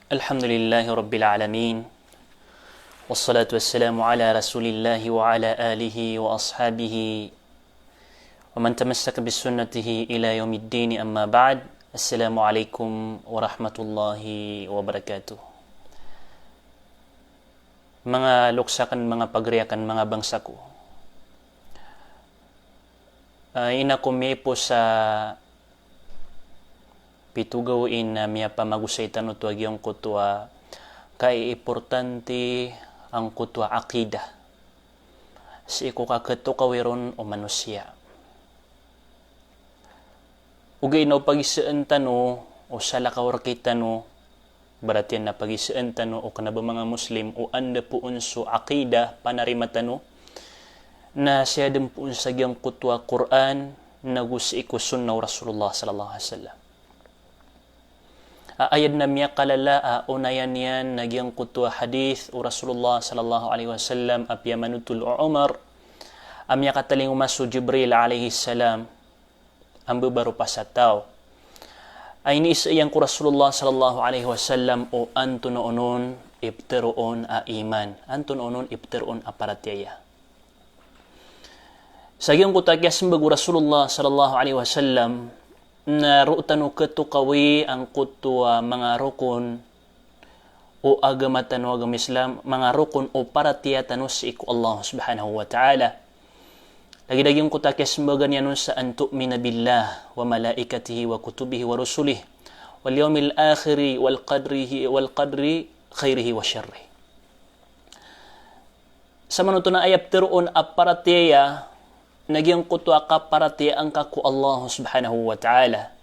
الحمد لله رب العالمين والصلاة والسلام على رسول الله وعلى آله وأصحابه ومن تمسك بسنته إلى يوم الدين أما بعد السلام عليكم ورحمة الله وبركاته. Mga luksakan, mga pagriyakan, mga bangsaku, inakumi po sa pitugawin na miya pamagusaitan ito agyong kutwa kay importante ang kutwa akida si iko kakato kawiron o manusia ugay na pagisaan tano o salakawar kay tano berarti na pagisaan tano o kanaba mga Muslim o anda po unso akida panarimatano na siya din po sa gyang kutwa Quran nagusi iko sunnaw Rasulullah sallallahu alaihi wasallam. Ayad na miya kalala unayan yan nagyang kutwa hadith o Rasulullah sallallahu alaihi wasallam apya manutul Umar amya kataling umaso Jibril alaihi salam ang bubaro pa sa tao ay niisayang ko Rasulullah sallallahu alaihi wasallam o anto noonon ibteroon a iman anto noonon ibteroon a paratiyaya sa gyang kutagya simbago Rasulullah sallallahu alaihi wasallam na ruutano katukawi ang kutwa mga rukun o agamatano agam Islam mga rukun o paratiyatano si iku Allah subhanahu wa ta'ala lagi-dagyong kutakes mbagan yan sa an tu'mina billah wa malaikatihi wa kutubihi wa rusulih wal yawmil akhiri wal qadri khairihi wa syarri sa manuto na ayap teroon aparatiya nagyang kutwa ka paratiya ang kaku Allah subhanahu wa ta'ala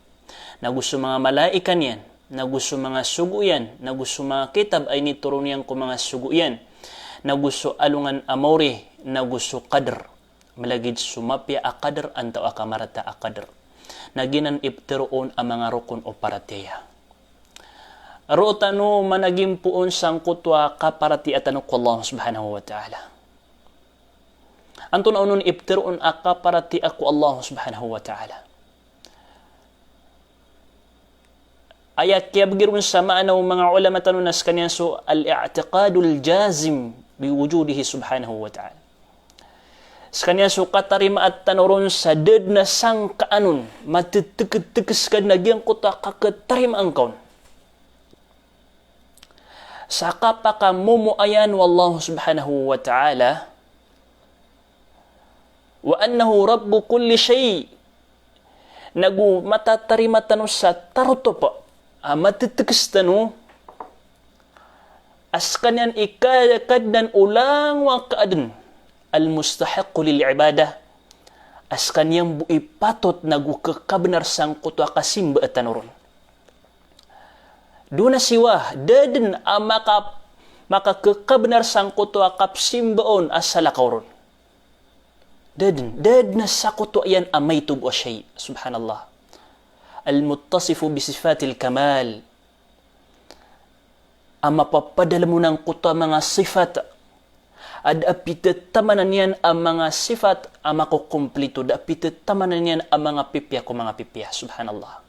na gusto mga malaikan yan na gusto mga sugo yan na gusto mga kitab ay nituron yan ko mga sugo yan na gusto alungan amori na gusto qadr malagid sumapya a qadr antaw akamarata a qadr na ginan ibteroon ang mga rukun o paratiya rootano managing puon sang kutwa ka paratiya tanong ko Allah subhanahu wa ta'ala Antun aunun ibtirun aka parati aku Allah subhanahu wa ta'ala. Ayat kaya bagirun sa maanaw mga ulama tanunas kanyan so al-i'tiqadul jazim biwujudihi subhanahu wa ta'ala. Sa kanyan so katarima at tanurun sa ded na sang kaanun matitikit-tikis ka nagyang kuta kakatarima ang kaun. Sa kapaka mumuayan wallahu subhanahu wa ta'ala wa annahu rabbu kulli shay nagu matatarima tanu sa taruto pa matitikis tanu as kanyan ikaddan ulang wa kaadan al mustahiq lil ibadah as kanyang bui patot nagu kekabenar sang kutwa kasimba tanuron duna siwa daden maka kekabenar sang kutwa kapsimbaon as salakawron dad na sakuto yan amay tubo shay subhanallah al-muttasifu bisifatil kamal ang mapapadala mo ng kuto mga sifat ad apitamanan yan ang mga sifat ang makukumplito da apitamanan yan ang mga pipya ko mga pipya subhanallah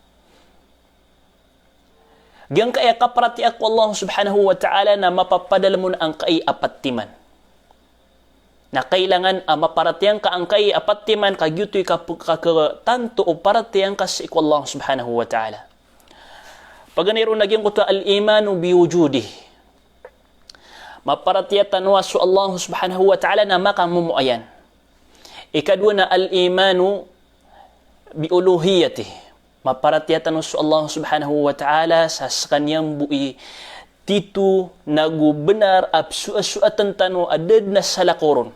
gyan kaya kaparati ako Allah subhanahu wa ta'ala na mapapadala mo ang kai apatiman na kailangan maparatiyan ka ang kay apatiman kagyutoy ka tanto o paratiyan ka sa iku Allah subhanahu wa ta'ala. Paganiro nagyang kuta al-imanu biwujudi. Maparatiyatan wa su Allah subhanahu wa ta'ala na makamumuayan. Ikadwa na al-imanu biuluhiyati. Maparatiyatan su Allah subhanahu wa ta'ala sa kanyang bui titu nagubenar absu-asuatan tanu adad na salakoron.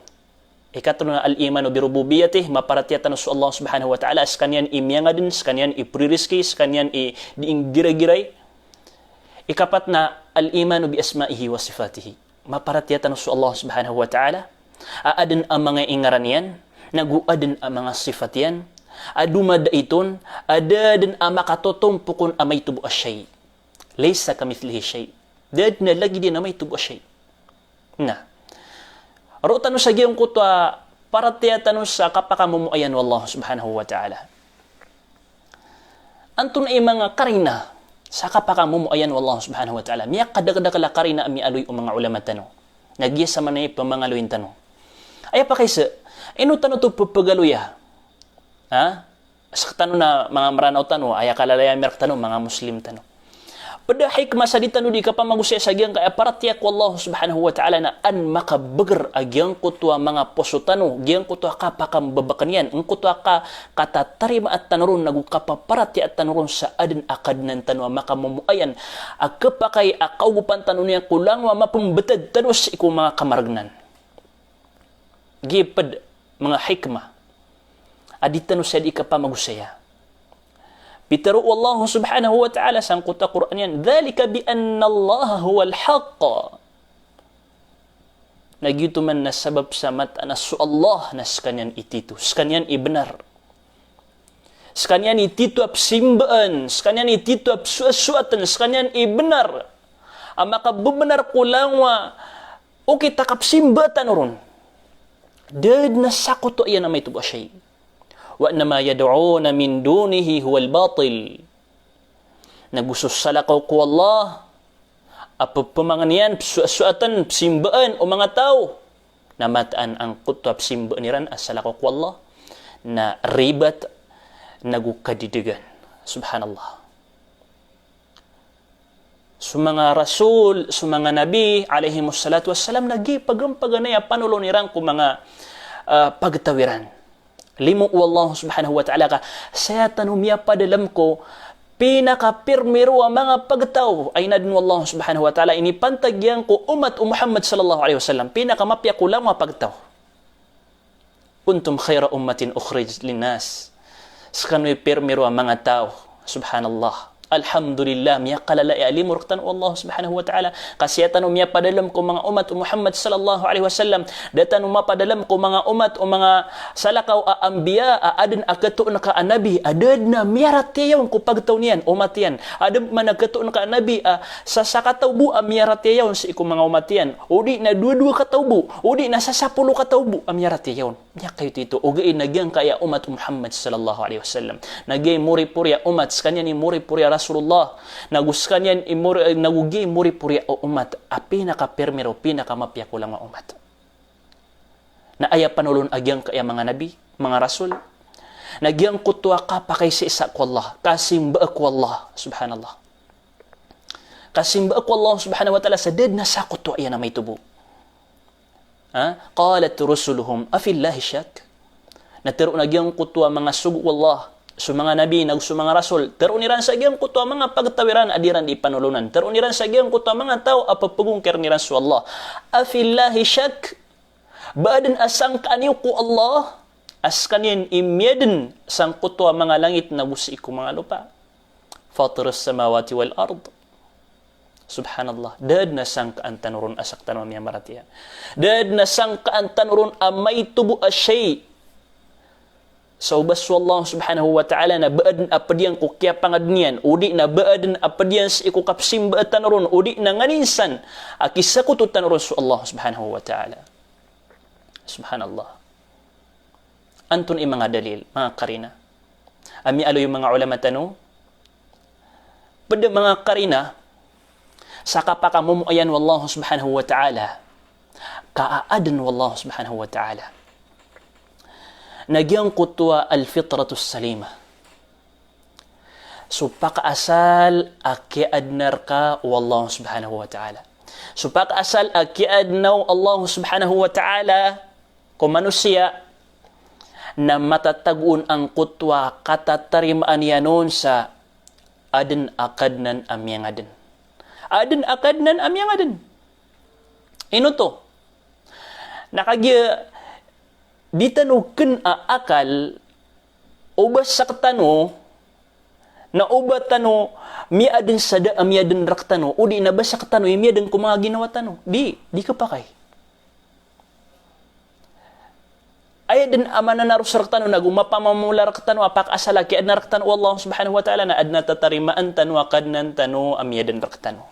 Ikatlo na al-imanu birububiyatih maparatiyatan su Allah subhanahu wa ta'ala skanyan imyangadin skanyan ipririski skanyan diing gira-giray. Ikapat na al-imanu bi asma'ihi wa sifatihi maparatiyatan su Allah subhanahu wa ta'ala aadan ang mga ingaran yan naguadan ang mga sifat yan adumada iton adadan ang makatotompukon amay tubo asyay laysa kamithlihi shay dad na lagi din amay tubo asyay na Rutano sa giyong kutwa para tiyatano sa kapakamumuayan wallahu subhanahu wa ta'ala. Antun ay mga karina Saka pa ka mumuayan wallahu subhanahu wa ta'ala. Miya kadagdagala karina mi aloy o mga ulama tano. Nagya sa manay pamangaloyin tano. Ay pa kaysa, ino tano to pupagaluya? Ha? Sa tano na mga maranaw tano, ay kalalaya merak tano, mga Muslim tano. Pada hikmah sa di tano di ka pa magusaya sa giyang kaya paratiyak wallahu subhanahu wa ta'ala na an makabagar agyang kutwa mga poso tano, giyang kutwa ka pa kang babakanian, ang kutwa ka katatarima at tanurun, nagukapaparati at tanurun sa adin akad ng tano, makamumuayan, agkapakay akaugupan tano niya kulang wa mapumbatad tano sa iku mga kamaragnan. Gipad mga hikmah, adit tano sa di ka pa magusaya. Bitaru Allah subhanahu wa ta'ala sang kuta Quran yan, dhalika bi anna Allah huwal haqqa. Nagyuto man na sabab sa mata na su Allah na skanyan itito, skanyan ibenar. Skanyan itito ap simbaan, skanyan itito ap suasuatan, skanyan ibenar. Ang makabubenar kulang wa, o kita kap simbatan ron. Dad na sakoto iyan na may tuba siya. Wa nama yad'una min dunihi huwal batil. Nagusos salakaw ko Allah, apapamanganian, suatan, simbaan o mga tao, namataan ang kutwap simbaan niran as salakaw ko Allah, na ribat, nagukadidigan. Subhanallah. Sa mga rasul, sa mga nabi, alaihimussalatu wassalam, nagipagampaganaya panulo niran kung mga pagtawiran. Limu Allah subhanahu wa ta'ala ka, saya tanumya pa dalam ko, pinakapirmiro ang mga pagtaw, ay na din Allah subhanahu wa ta'ala, inipantagyan ko umat o Muhammad sallallahu alaihi wasallam, pinakamapya ko lang mga pagtaw. Kuntum khayra ummatin ukhrij linnas. Sakanu'y pirmiro ang mga tao, subhanallah. Alhamdulillah, miya kalala alimurktan Allah subhanahu wa ta'ala. Kasiyatan miya padalam ko mga umat o Muhammad sallallahu alaihi wasallam. Datan mapadalam ko mga umat o mga salakaw aambiya, aadin agatuon ka anabi, adad na miyarat yaw ko pagtaw niyan, umat yan. Adad man agatuon ka anabi, sa sakatawbu miyarat yaw sa iku mga umat yan. Udi na dua-dua katawbu, udi na sa 10 katawbu miyarat yaw. Miya kayo tito, ugay nagyang kaya umat o Muhammad sallallahu alaihi wasallam. Nagay muri-purya umat, skanya ni muri-purya Rasulullah, naguskan yan nagugi muri-purya o umat, pinaka-permiro, pinaka-mapya ko lang ang umat. Na aya panulon agyang kaya mga nabi, mga rasul, nagyang kutwa ka pa kay si isa ko Allah, kasimba ko Allah, subhanallah. Kasimba ko Allah, subhanahu wa ta'ala, sa dead na sa kutwa yan na may tubo. Qalat rusuluhum, afillahi syak. Natiro nagyang kutwa mga sugo Allah, so mga nabi, nagso mga rasul, teruniran sa giyang kuto mga pagtawiran, adiran di panulunan. Teruniran sa giyang kuto mga tao, apapagungkir ni Rasul Allah. Afillahi syak, baadan asang kaaniw ko Allah, as kanin imyedin sang kuto mga langit na gusi ko mga lupa. Fatirus samawati wal ard. Subhanallah. Dad na sang kaantanurun asak tanong niya maratiya. Dad na sang kaantanurun amay tubo asyay. So baso Allah subhanahu wa ta'ala na baadan apadiyan ko kaya pangadnian, udi na baadan apadiyan sa iku kapsimba at tanurun, udi na nganinsan, akisa ko to tanurun sa Allah subhanahu wa ta'ala. Subhanallah. Antun mga dalil, mga karina. Ami alo yung mga ulama tanong, pada mga karina, sa kapakamumuayan wallahu subhanahu wa ta'ala, kaaadan wallahu subhanahu wa ta'ala. Nagyang kutwa al-fitratus salima. So pakaasal akiadnar ka wallahu subhanahu wa ta'ala. So pakaasal akiadnaw Allah subhanahu wa ta'ala kung manusia na matatagun ang kutwa katatarimaan yanon sa adin akadnan amyang adin. Adin akadnan amyang adin. Ino to? Nakagya di tanukin akal ubas sa katano na ubat tano miadin sada miadin raktano o di na ba sa katano miadin ko mga ginawa tano di ka pa kay ay din amana na raktano nagumapamamula raktano apak asala kay adna raktano Allah subhanahu wa ta'ala na adna tatarimaan tano akadnan tano miadin raktano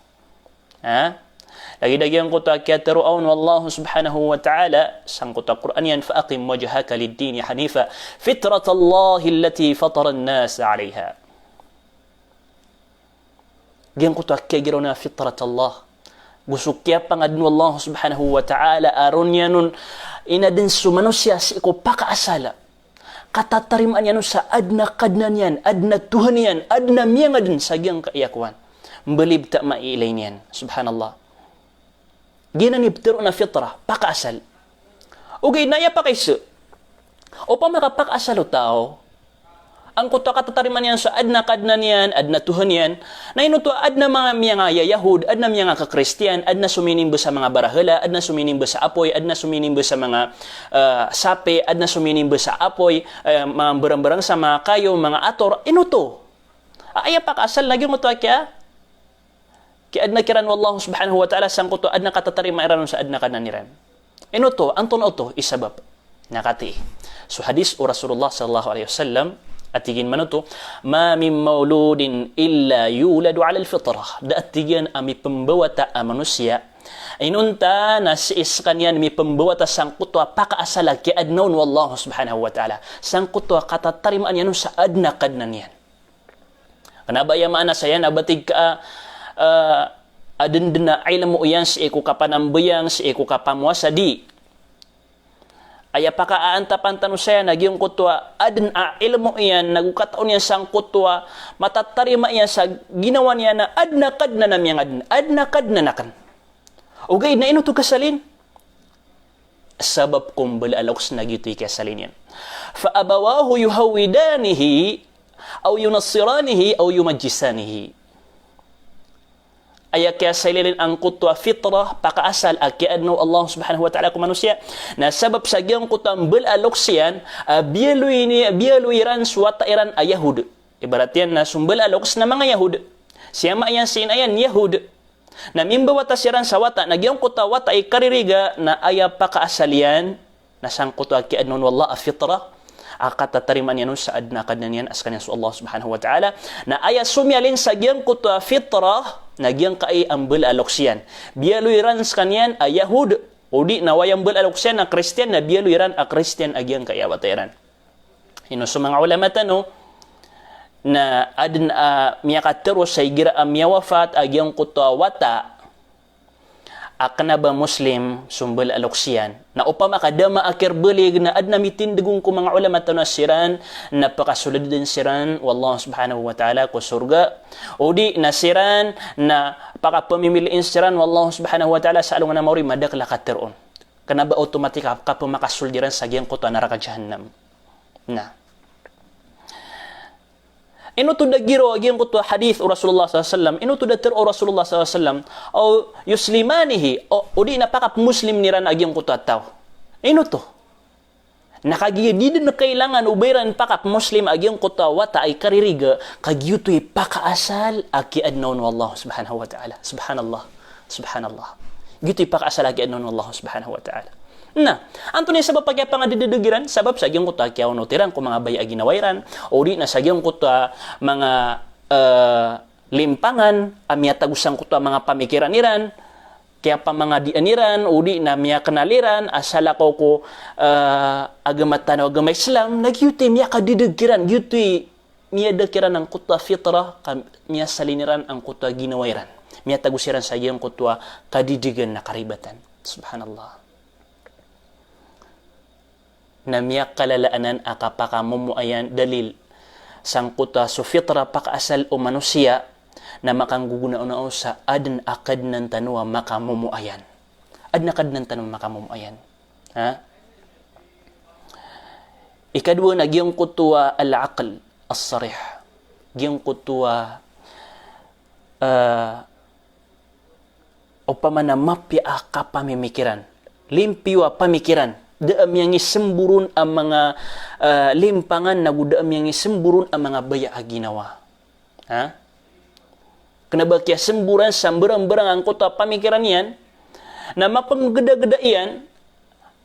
lagi-dagian ko ta kaya teruaun wallahu subhanahu wa ta'ala sang kuta Quran yan faaqim wajhaka lid-din hanifa fitratallahi allati fatara an-nas 'alayha. Gian ko to akegiro na fitrat Allah. Gusto kaya pangadun Allah subhanahu wa ta'ala aron niya nun inadin sumanosya si ko pakaasala. Katatarimaan niya nun sa adna kadnan yan, adna Tuhan yan, adna miyangadin sa giyang kaiyakuan. Mbalib ta mailay niyan. Subhanallah. Ginanibtiro na fitra, pakaasal. Okay, naya pa kaysa. O pa makapakasalo tao, ang kuto katatariman yan sa adna kadnan yan, adna Tuhan yan, na inuto adna mga Yahud, adna mga kakristiyan, adna suminimbo sa mga barahala, adna suminimbo sa apoy, adna suminimbo sa mga sape, adna suminimbo sa apoy, mga barang-barang sa mga kayo, mga ator, inuto. Aya pa kasal, lagi mo to kaya? Kaya adna kiran wallahu subhanahu wa ta'ala, sang kuto adna katatariman iran sa adna kadnan niran. Inuto, ang tuno isabab. Nakati. So hadis o Rasulullah sallallahu alaihi wasallam, atigin manuto, ma min mauludin illa yuladu ala al-fitrah. Daatigan ami pembawata a manusia. Inunta na siis kanyan mi pembawata sang kutwa pakaasala ki adnaun wallahu subhanahu wa ta'ala. Sang kutwa katatarimaan yan sa adna kadnan yan. Kanaba yamaan na sayan, abatig ka adendena ilmu yan si iku kapanambayang, si iku kapamuasa di. Aya pakaantapan tanu saya nagyong kutwa adn a ilmu iyan nagukataon yan sang kutwa matatarima iyan sa ginawa niya na adna kadna namiyang adna kadna nakan. Okay, na ino to kasalin? Sabab kung balaloks na gito'y kasalin yan. Fa abawahu yuhawidanihi aw yunassiranihi aw yumajjisanihi. Aya kaya salilin ang kutwa fitrah pakaasal akiadno Allah subhanahu wa ta'ala ku manusia na sabab sa giyang kutwa balaloksian biyaluiran suwata iran a Yahud. Ibarat yan na sumbal aloks na mga Yahud. Siyama ayan sin ayan Yahud. Na mimbawata siran sa wata na giyang kutwa wata ay kaririga na aya pakaasalian na sang kutwa akiadno wallah fitrah akatatariman yan sa adna kadnan yan as kanyan sa Allah subhanahu wa ta'ala na aya sumyalin sa giyang kutwa fitrah na giyang kaay ang balaloksian. Biyaluiran sa kanyan a Yahud o di na wayang balaloksian na Kristiyan na biyaluiran a Kristiyan a giyang kaayawatiran. Ino sa mga ulama tano na adn miyakatero sa igira miyawafat a giyang kutwa wata akna ba Muslim sumbal aloksian na upama kadama akir belig na adna mitindigong ko mga ulama to nasiran napakasulod din siran wallahu subhanahu wa ta'ala ko surga o di nasiran na pakapamimiliin siran wallahu subhanahu wa ta'ala sa alungan na mauri madakla kateron kana ba automatic ka pumakasuldiran sa giyang kuto neraka jahannam na ino to dagiro agiyang kuto hadith o Rasulullah SAW ino to dater o Rasulullah SAW o yuslimanihi o di napakap muslim niran agiyang kuto ataw ino to nakagiyadid na kailangan ubayran pakap muslim agiyang kuto wata ay kaririga kagyutoy pakaasal aki adnaun wallahu subhanahu wa ta'ala subhanallah subhanallah gyutoy pakaasal aki adnaun wallahu subhanahu wa ta'ala na, anto ni sabab pagya pangadididugiran, sabab sa gyang kuta kaya unotiran kung mga baya ginawairan, o di na sa gyang kuta mga limpangan, amya tagusang kuta mga pamikiran niran, kaya pa mga dianiran, o di na miya kanaliran, asala ko agamatan o agamay Islam, nagyuti miya kadidugiran, gyuti miya dakiran ang kuta fitrah, miya saliniran ang kuta ginawairan, miya tagusiran sa gyang kuta kadidigan na karibatan. Subhanallah. Na miyak kalalaanan akapakamumuayan dalil sang kuta so fitra pakaasal o manusia na makanggugunao sa adn akad ng tanwa makamumuayan. Adn akad ng tanwa makamumuayan. Ha? Ikadwa na giyang kutuwa al-aql as-sarih. Giyang kutuwa o pamana mapya kapamimikiran. Limpiwa pamikiran. Daam yang isemburun ang mga limpangan na daam yang isemburun ang mga baya ginawa. Ha? Kenapa kaya semburan sambarang-barang ang kota pamikiran yan na mapanggeda-geda iyan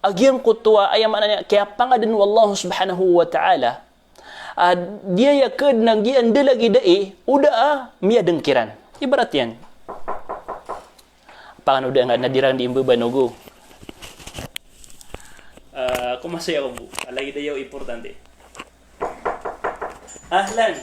agyang kutua ayam ananya kaya pangadan wallahu subhanahu wa ta'ala dia yakad nang gian delagi dai udah miya dengkiran ibarat yan pangan udah nggak nadirang di imbu banogo. ¿Cómo se llama? La idea es importante. Ahlan.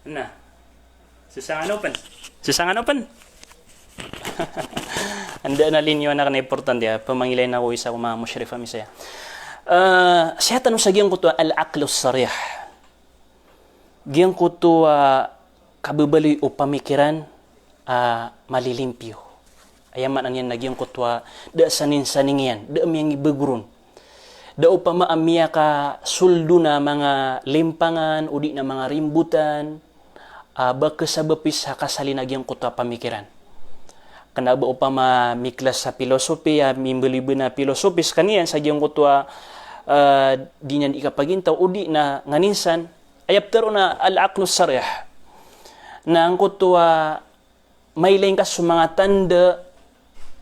Nah, susangan open. Susangan open. Anda na linyo na kana important ya. Pamangilay na ko isa ko mga mushrifa misaya. Saya tanong sa giyang ko to al-aqlus sarih. Giyang ko to kababali o pamikiran malilimpyo. Ayaman ang yan nagyang ko to da sanin-saning yan. Da amiyang ibagurun. Da o pamaamiya ka suldo na mga limpangan o di na mga rimbutan. Baka sa bapis sa kasalinagyang ko to pamikiran. Kanaba o pamamiklas sa filosofi, mimbalibo na filosofis kaniyan sa giyang ko to di niyan ikapagintaw o di na nganinsan ayaptero na al-aqlus sarih na ang kutwa may lain ka sa mga tanda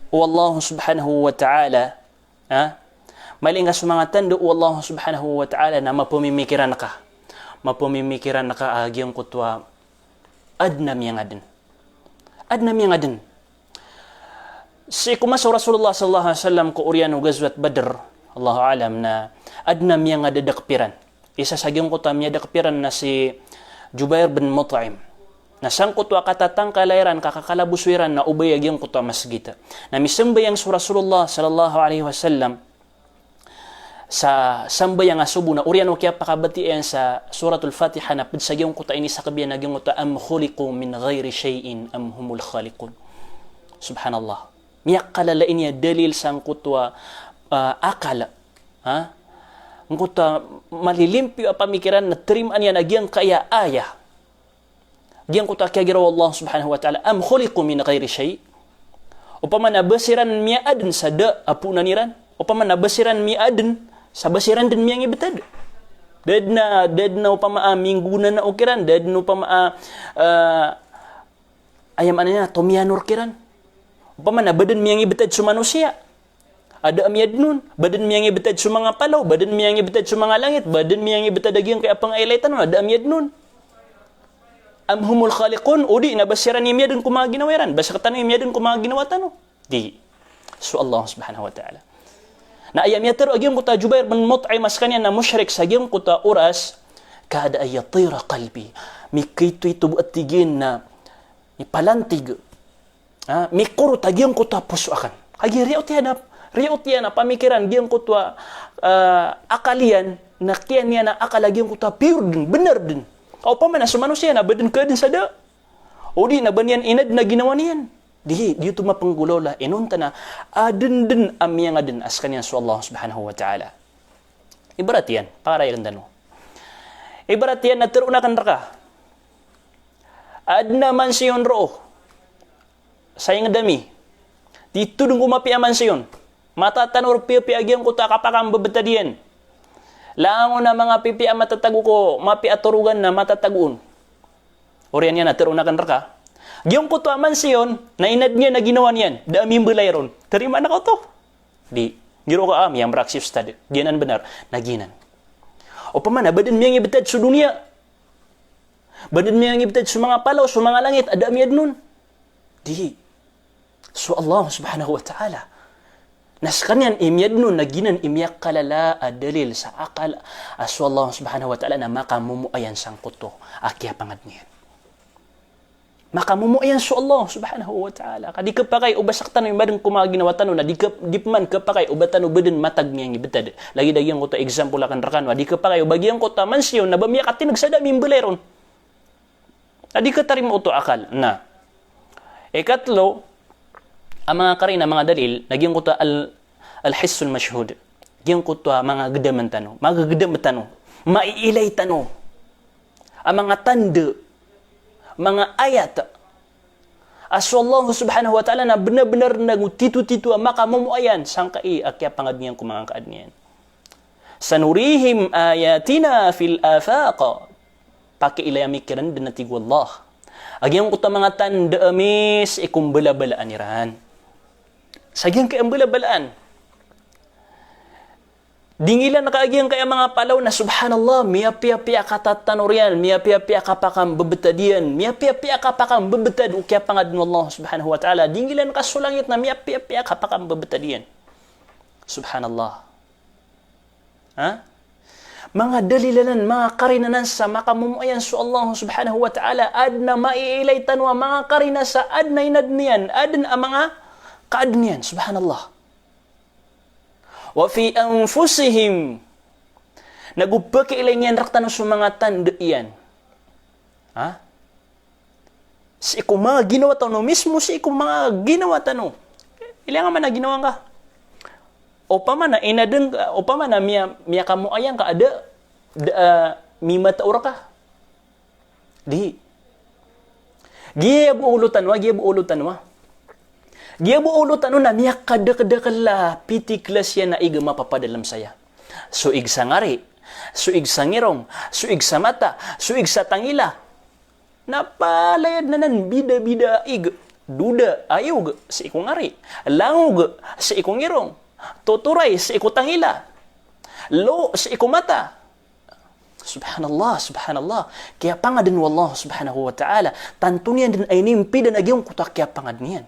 o Allah subhanahu wa ta'ala may lain ka sa mga tanda o Allah subhanahu wa ta'ala na mapumimikiran ka agyang kutwa adna miyang adin si kumaso Rasulullah sallallahu alaihi wasallam ko uriano gazwat Badr Allahu alam na adna miyang adadakpiran. Isa sa giyong kuta miya dakpiran na si Jubair bin Mut'im. Na sang kutwa katatang kalairan kakakalabuswiran na ubay agyang kuta masgita. Na misambayang sa Rasulullah sallallahu alaihi wasallam sa sambayang asubo na uriano kaya pakabatian sa suratul Fatiha na sa giyong kuta ini sa kabiyan agyang kuta am khuliqu min ghairi shay'in am humul khaliqun. Subhanallah. Miyak kalalain niya dalil sang kutwa akala ngkuta malilimpyo pamikiran na tiriman niya nagyang kaya aya giyang kuta kaya giraw Allah subhanahu wa ta'ala am khuliqu min ghairi shay upama nabasiran miya adin sa da apuna niran upama nabasiran miya adin sa basiran din miya ngibetad dead na upama mingguna na ukiran dead na upama ayam ananya tomianur kiran upama nabadan miya ngibetad sa manusia ada amiyad nun, badan miyang ibetad sa mga palaw, badan miyang ibetad sa mga langit, badan miyang ibetad agyang kaya pang ailaitan nun, ada amiyad nun. Am humul khaliqun, o di, nabasiran ni miyadun kung mga ginawiran, basa katan ni miyadun kung mga ginawatan, no? Di. So Allah subhanahu wa ta'ala. Na ayam yataro agyang kuta Jubair bin Mut'im mas kanya na musyrik sa agyang kuta oras, kada ayatira qalbi, mikito ito at tigin na ipalantig, mikurot agyang kuta puso akan. Riot yan na pamikiran giyang kutwa akalian na kiyan niya na akala giyang kutwa pure din, benar din. O pa man na sumanusiya na badan ka din sa da. O di na banyan inad na ginawa niyan. Di ito mapanggulola. Inunta na adin din amiyang adin as kanyan sa Allah subhanahu wa ta'ala. Ibarat yan. Para yung dano. Ibarat yan na tirunakan raka. Adna man siyon roo. Sayang dami. Dito dun kumapi aman siyon. Matatanor pipi agyang kuta kapakang babetadian. Lango na mga pipi ang matatago ko, mapi aturugan na matataguon. Oriyan yan, atirunakan raka. Giyong kuto aman siyon, na inad niya na ginawa niyan, daaming belayron. Terima na ko to. Di, giro ka yang beraksif stad. Diyanan benar, naginan. O pamana, badan miyang ibetad sa dunia. Badan miyang ibetad sa mga palaw, sa mga langit, ada amiyad nun. Di. So Allah subhanahu wa ta'ala. Nas kanyan imyad nun, naginan imyak kalala dalil sa akal. Aso Allah subhanahu wa ta'ala na makamumuayan sang kuto. Akya pangad niyan. Makamumuayan so Allah subhanahu wa ta'ala. Kadi kapakay ubasaktan yung badang kumaginawa tanong na di man kapakay ubatan ubadan matag niyang ibetad. Lagi dagyang kuto example akan rakan. Di kapakay ubagyang kuto mansiyon na bamiyak at tinagsada mimbeleron. Adi katarim uto akal. Na. Ikatlo, ang mga karina, mga dalil, nagyang kuto al-hissul mashhud. Nagyang kuto mga gadaman tano. Mga gadaman tano. Maiilay tano. Ang mga tanda. Mga ayat. Aso Allah subhanahu wa ta'ala na benar-benar nagutitu-titu ang makamumuayan. Sangkai akya pangad niyang kumangkaad niyan. Sanurihim ayatina fil afaqa. Pakiilayamikiran din natig wallah. Agyang kuto mga tanda amis ikumbala-balaan niran. Sagyang kay ambala-balaan. Dingilan na kaagyang kaya mga palaw na subhanallah, miya-piya-piya katatanurian, miya-piya-piya kapakang babetadian, miya-piya-piya kapakang babetad, ukya pangad ng Allah subhanahu wa ta'ala. Dingilan ka sulangit na miya-piya-piya kapakang babetadian. Subhanallah. Ha? mga dalilanan, mga karinanan sa makamumuayan sa Allah subhanahu wa ta'ala, adna maiilaitan wa mga karina sa adna inadniyan, adna mga kaadniyan, subhanallah. Wa fi anfusihim, nagupake ilanyan raktan sa mga tanda iyan. Ha? Si iku mga ginawa tano, mismo si iku mga ginawa tano, ilang man na ginawa ka? Upama na inadeng upama na miya kamu ayang ka ada mima taura ka di giya bu ulutan na miya kada kala piti klas yan na iga mapapadalam saya suig sa ngari suig sa ngirong suig sa mata suig sa tangila napalayad na nan bida ig duda ayog sa ikong ngari langog sa ikong ngirong tuturay sa ikutangila, lo sa ikumata. Subhanallah, subhanallah. Kaya pangadin wallah subhanahu wa ta'ala, tantunian din ay nimpi dan agyong kutak kaya pangad niyan.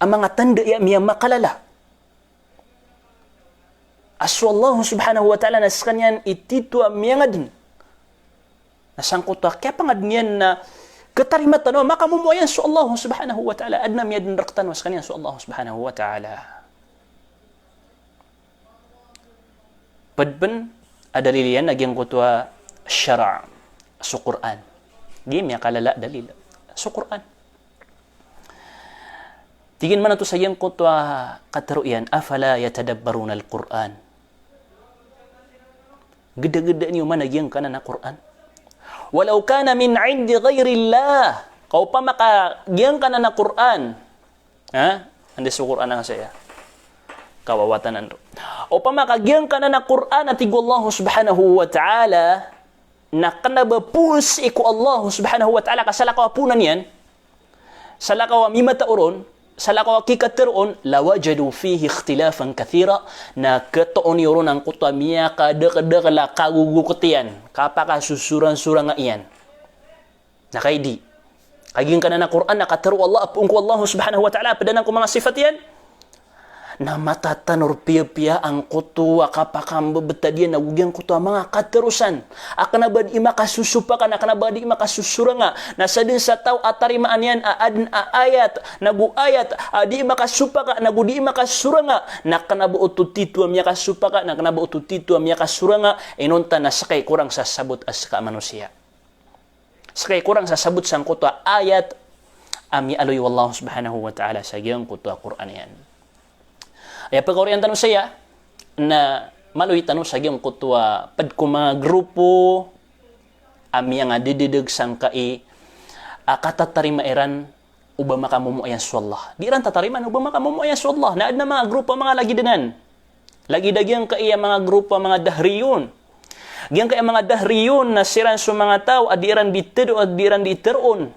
Ang mga tanda iya miya makalala. Aso Allah subhanahu wa ta'ala nas kanyan itito miya nga din. Nasang kutak kaya pangad niyan na katarimatan no, makamumuayan so Allah subhanahu wa ta'ala. Adna miya din raktan was kanyan so Allah subhanahu wa ta'ala. Padban adalilian nagyang kutwa syara' sa Quran. Di miya kalala dalil sa Quran. Tigin man ito sa iyang kutwa kataruyan, afala yatadabbaruna al-Quran. Geda-geda niyo man nagyang kana na Quran. Walau kana min 'indi ghairillah. Kau pa makagyang kana na Quran. Ha? Andi sa Quran nga saya. Kawawatanan ro. O pamakagyang ka na Quran at igo Allah subhanahu wa ta'ala na kanabapus iku Allah subhanahu wa ta'ala kasalakaw apunan yan salakaw mimatauron salakaw kikatiron lawajadu fihi ikhtilafan kathira na katoon yoron ang kutwa miya kada kagugukutian kapaka susuran-surang nga iyan nakaidi kagyang ka na Quran nakataro Allah apun ko Allah subhanahu wa ta'ala padanan ko mga sifat yan na matatanor piya-piya ang kutuwa kapakang babetadian na ugyang kutuwa mga katerusan akan na badi makasusupakan akan na badi makasusura na sa din sa tao atarimaan yan aadin aayat nagu ayat di makasupaka nagu di makasura na kanabo ututitu miya kasupaka na kanabo ututitu miya kasura inunta na sakay kurang sasabot as ka manusia sakay kurang sasabot sang kutuwa ayat ami aloy wallahu subhanahu wa ta'ala sa giyang kutuwa Quran yan. Ay pagkoriyan tanong saya na maluy tanong sa giyong kutwa pad ko mga grupo ami nga dididig sang kai akatatarimaeran uba makamumuayan sa Allah. Di ran tatariman uba makamumuayan sa Allah. Naad na mga grupo mga lagi dinan. Lagi dagyang kai mga grupo mga dahriyun. Giyang kai mga dahriyun na siran sa mga tao adiran bitido at diran diteron.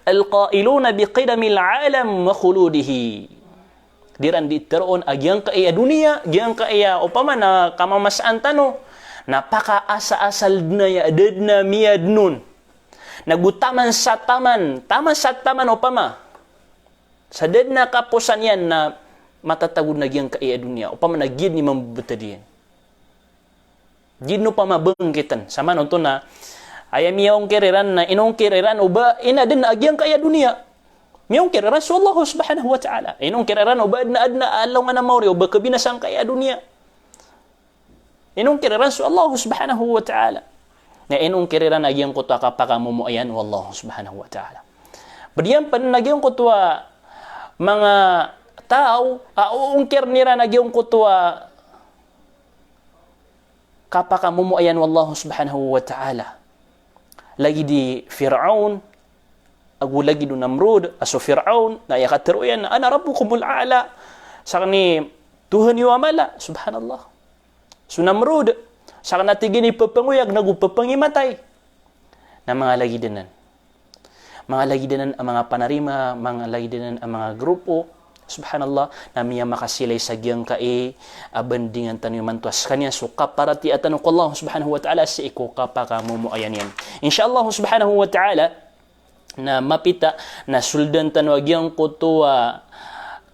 Al-qailuna biqidamil alam wa khuludihi. Diran diteron agyang kaya dunia gyang kaya upama na kamamasaan tano napaka asa-asal na ya adedna miyad nun nagutaman sa taman upama sa dedna kapusan yan na matatagod na gyang kaya dunia upama nagyid ni mambutadiyan gid no pa mabangkitan sama nonton na ayamiyong kiriran na inong kiriran uba ina din agyang kaya dunia miyong kiraran so Allah subhanahu wa ta'ala. Inong kiraran o ba adna alaw nga na mauri o ba kabinasang kaya dunia. Inong kiraran so Allah subhanahu wa ta'ala. Na inong kiraran nagyang kutwa kapakamumuayan wallahu subhanahu wa ta'ala. Badiyan pa nagyang kutwa mga tao, uungkir nira nagyang kutwa kapakamumuayan wallahu subhanahu wa ta'ala. Lagi di Fir'aun, agulagi do Namrud aso Fir'aun na yakatiruyan na ana rabbukumul a'la sa ni Tuhan yu amala subhanallah so Namrud sa natigini papanguyag nagupapangimatay na mga lagi dinan ang mga panarima mga lagi dinan ang mga grupo subhanallah na miya makasilay sa giyang kai abandingan tanuman tuas kanya so kaparati atanu ko Allah subhanahu wa ta'ala si iko kapakamumuayan yan insyaallah subhanahu wa ta'ala na mapita na suldan tanwagyang kutuwa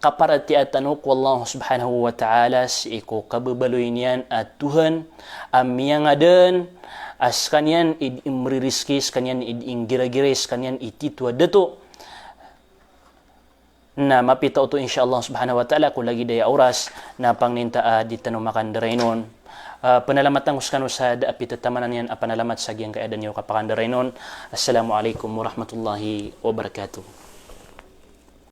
kaparatiatan ku Allah subhanahu wa ta'ala si iko kababaloy niyan at Tuhan amiyang aden as kanyan imri rizki kanyan gira-giris kanyan ititwa dato na mapita to insyaallah subhanahu wa ta'ala kung lagi daya oras na pangninta di tanumakan daraynon. Penalamatan uskano sa daapit tamanan yan panalamat sa giyang kaadan niyo kapakan daraynon. Assalamualaikum warahmatullahi wabarakatuh.